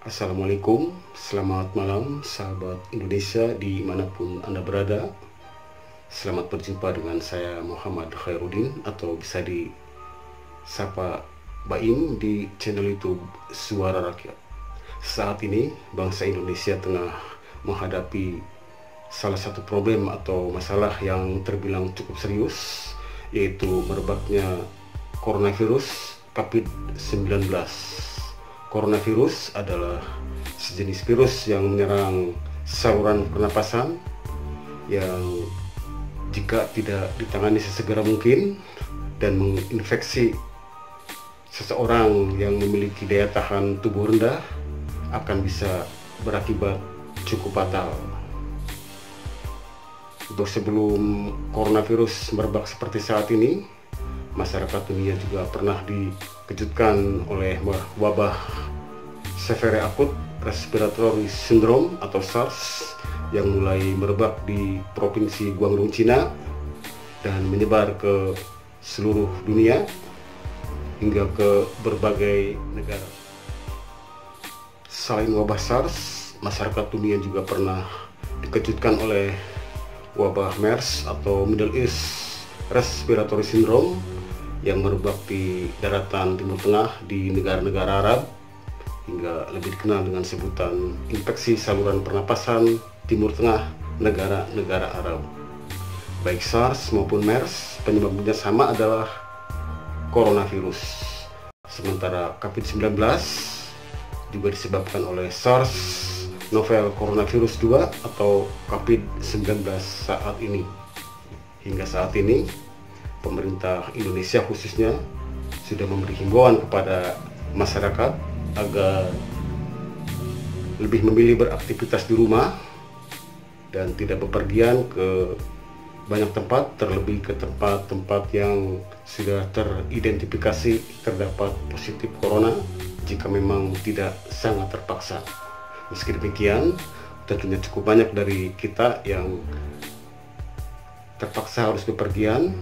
Assalamualaikum, selamat malam sahabat Indonesia dimanapun Anda berada. Selamat berjumpa dengan saya Muhammad Khairuddin atau bisa disapa Baim di channel YouTube Suara Rakyat. Saat ini bangsa Indonesia tengah menghadapi salah satu problem atau masalah yang terbilang cukup serius, yaitu merebaknya coronavirus COVID-19. Coronavirus adalah sejenis virus yang menyerang saluran pernapasan yang jika tidak ditangani sesegera mungkin dan menginfeksi seseorang yang memiliki daya tahan tubuh rendah akan bisa berakibat cukup fatal. Sebelum coronavirus merebak seperti saat ini, masyarakat dunia juga pernah dikejutkan oleh wabah severe acute respiratory syndrome atau SARS yang mulai merebak di provinsi Guangdong, Cina dan menyebar ke seluruh dunia hingga ke berbagai negara. Selain wabah SARS, masyarakat dunia juga pernah dikejutkan oleh wabah MERS atau Middle East Respiratory Syndrome yang merebak di daratan Timur Tengah di negara-negara Arab hingga lebih dikenal dengan sebutan infeksi saluran pernapasan Timur Tengah negara-negara Arab. Baik SARS maupun MERS penyebabnya sama, adalah coronavirus. Sementara COVID-19 juga disebabkan oleh SARS novel coronavirus 2 atau COVID-19 saat ini. Hingga saat ini pemerintah Indonesia khususnya sudah memberi himbauan kepada masyarakat agar lebih memilih beraktivitas di rumah dan tidak bepergian ke banyak tempat, terlebih ke tempat-tempat yang sudah teridentifikasi terdapat positif corona jika memang tidak sangat terpaksa. Meski demikian, tentunya cukup banyak dari kita yang terpaksa harus bepergian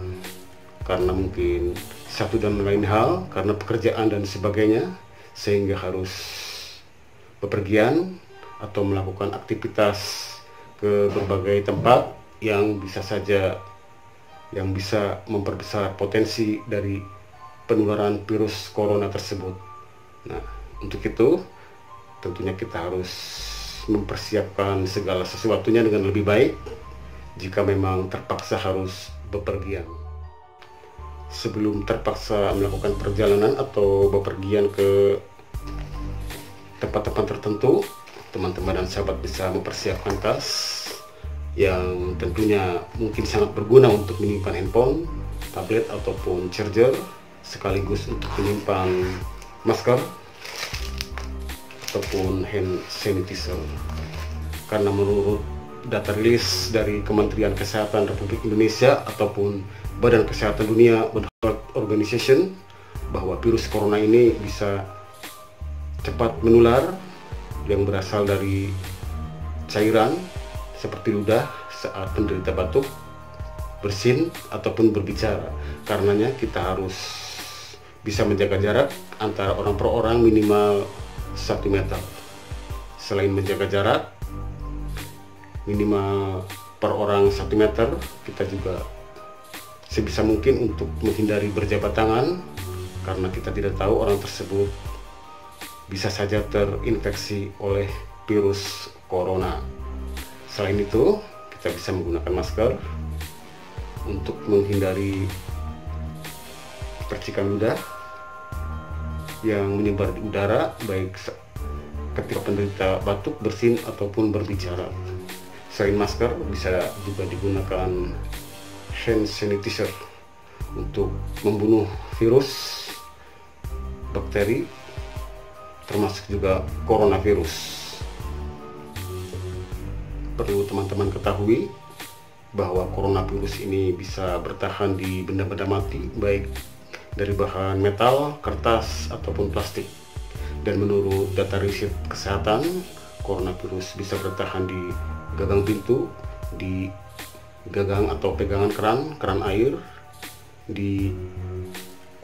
karena mungkin satu dan lain hal, karena pekerjaan dan sebagainya, sehingga harus bepergian atau melakukan aktivitas ke berbagai tempat yang bisa memperbesar potensi dari penularan virus corona tersebut. Nah, untuk itu tentunya kita harus mempersiapkan segala sesuatunya dengan lebih baik jika memang terpaksa harus bepergian. Sebelum terpaksa melakukan perjalanan atau bepergian ke tempat-tempat tertentu, teman-teman dan sahabat bisa mempersiapkan tas yang tentunya mungkin sangat berguna untuk menyimpan handphone, tablet ataupun charger, sekaligus untuk menyimpan masker ataupun hand sanitizer. Karena menurut data rilis dari Kementerian Kesehatan Republik Indonesia ataupun Badan Kesehatan Dunia World Health Organization, bahwa virus corona ini bisa cepat menular yang berasal dari cairan seperti ludah saat penderita batuk, bersin ataupun berbicara. Karenanya kita harus bisa menjaga jarak antara orang per orang minimal 1 meter. Selain menjaga jarak minimal per orang 1 meter, kita juga sebisa mungkin untuk menghindari berjabat tangan, karena kita tidak tahu orang tersebut bisa saja terinfeksi oleh virus corona. Selain itu, kita bisa menggunakan masker untuk menghindari percikan ludah yang menyebar di udara, baik ketika penderita batuk, bersin ataupun berbicara. Selain masker, bisa juga digunakan hand sanitizer untuk membunuh virus, bakteri, termasuk juga coronavirus. Perlu teman-teman ketahui bahwa coronavirus ini bisa bertahan di benda-benda mati, baik dari bahan metal, kertas, ataupun plastik. Dan menurut data riset kesehatan, coronavirus bisa bertahan di gagang pintu, di gagang atau pegangan keran air, di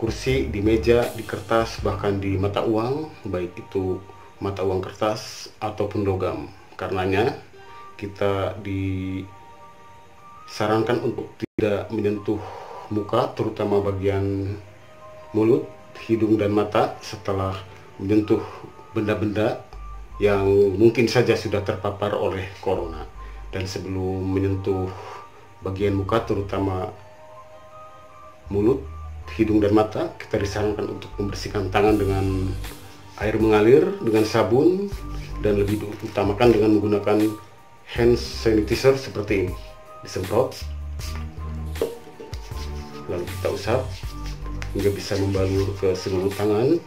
kursi, di meja, di kertas, bahkan di mata uang, baik itu mata uang kertas ataupun logam. Karenanya kita disarankan untuk tidak menyentuh muka, terutama bagian mulut, hidung, dan mata setelah menyentuh benda-benda yang mungkin saja sudah terpapar oleh corona. Dan sebelum menyentuh bagian muka, terutama mulut, hidung, dan mata, kita disarankan untuk membersihkan tangan dengan air mengalir, dengan sabun, dan lebih diutamakan dengan menggunakan hand sanitizer seperti ini. Disemprot, lalu kita usap hingga bisa membalur ke seluruh tangan.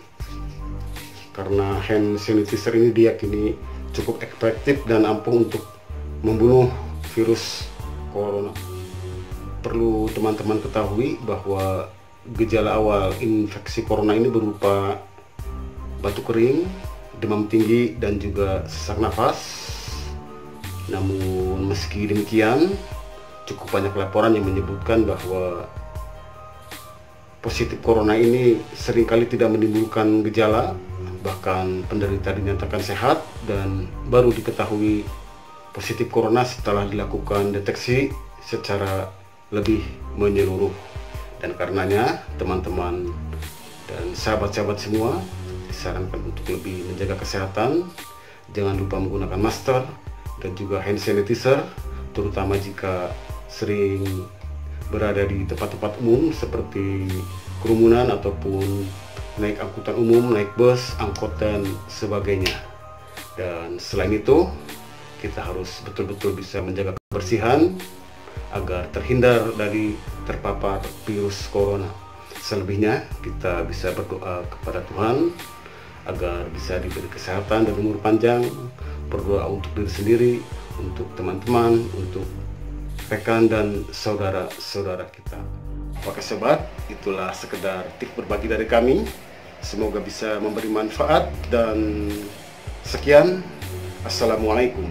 Karena hand sanitizer ini diyakini cukup efektif dan ampuh untuk membunuh virus corona. Perlu teman-teman ketahui bahwa gejala awal infeksi corona ini berupa batuk kering, demam tinggi, dan juga sesak nafas. Namun meski demikian, cukup banyak laporan yang menyebutkan bahwa positif corona ini seringkali tidak menimbulkan gejala, bahkan penderita dinyatakan sehat dan baru diketahui positif corona setelah dilakukan deteksi secara lebih menyeluruh. Dan karenanya teman-teman dan sahabat-sahabat semua disarankan untuk lebih menjaga kesehatan. Jangan lupa menggunakan masker dan juga hand sanitizer, terutama jika sering berada di tempat-tempat umum seperti kerumunan ataupun naik angkutan umum, naik bus, angkot, dan sebagainya. Dan selain itu, kita harus betul-betul bisa menjaga kebersihan agar terhindar dari terpapar virus corona. Selebihnya, kita bisa berdoa kepada Tuhan agar bisa diberi kesehatan dan umur panjang, berdoa untuk diri sendiri, untuk teman-teman, untuk rekan dan saudara-saudara kita. Oke sobat, itulah sekedar tips berbagi dari kami. Semoga bisa memberi manfaat, dan sekian. Assalamualaikum.